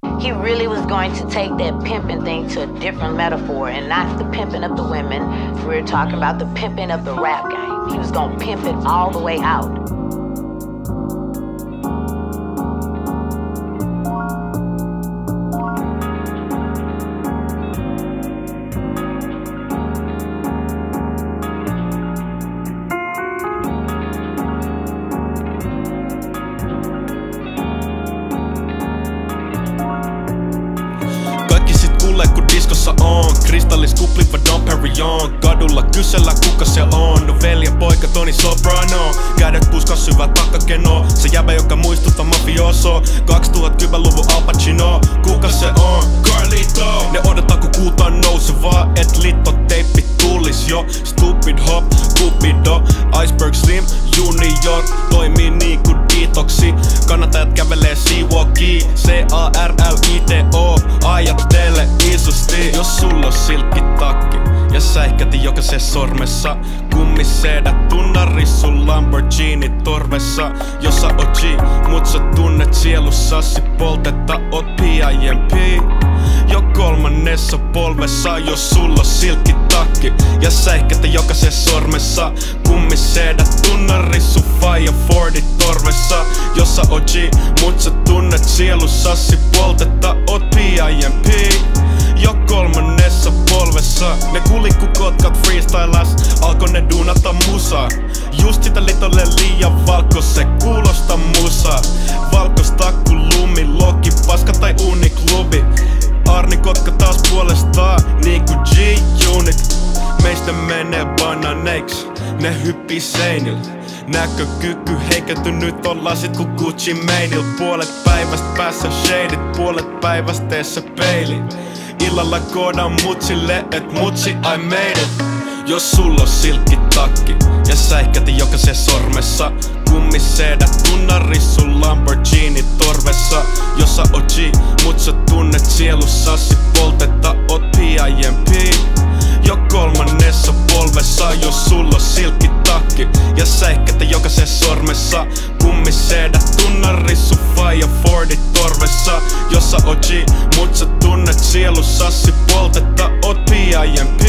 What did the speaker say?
He really was going to take that pimping thing to a different metaphor, and not the pimping of the women. We're talking about the pimping of the rap game. He was gonna pimp it all the way out. Diskossa on kristalliskuplit vai Dom Perignon. Kadulla kysellä kuka se on. No veljen poika Tony Soprano. Kädet puskas syvä takakeno. Se jäbä joka muistuttaa mafioso. 2010-luvun Al Pacino. Kuka se on? Carlito. Ne odottaa kun kuuta on nousevaa. Et littoteippi tullis jo. Stupid hop, Cupido. Iceberg Slim, Junior. Toimii niinku detoxi. Kannattajat kävelee Seawalkiin. C-A-R-L-I-T-O. Ajattele isosti. Jos sulla on silkkitakki ja säihkäti jokaisen sormessa. Kummisedät tunnari sun Lamborghini torvessa. Jos sä oot G, mut sä tunnet sielussasi poltetta. Oot PIMP jo kolmannessa polvessa. Jos sulla on silkkitakki ja säihkäti jokaisen sormessa. Kummisedät tunnari sun faija Fordi torvessa. Jos sä oot G, mut sä tunnet sielussasi poltetta. Oot PIMP jo kolmannessa polvessa. Ne kulikukotkat freestylas, alko ne duunata musaa. Just sitä litolle liian valko, se kuulosta musaa. Valkosta ku lumi, Loki, paska tai uniklubi. Arni Kotka taas puolestaan, niinku G-Unit. Meistä menee bananeiks, ne hyppii seinillä. Näkökyky heikentynyt on lasit ku Gucci Mainil. Puolet päivästä päässä shadeit, puolet päivästä teessä peili. Illalla koodaan mutsille, et mutsi I made it. Jos sulla on silkkitakki ja säihkäti jokaisen sormessa. Kummisedät tunnari sun Lamborghini torvessa. Jos sä oot G, mut sä tunnet sielussasi poltetta. Oot PIMP jo kolmannessa polvessa. Jos sulla on silkkitakki ja säihkäti jokaisen sormessa. Kummisedät tunnari sun faija Fordi torvessa. Jos sä oot G, mut sä tunnet sielussasi poltetta. Oot PIMP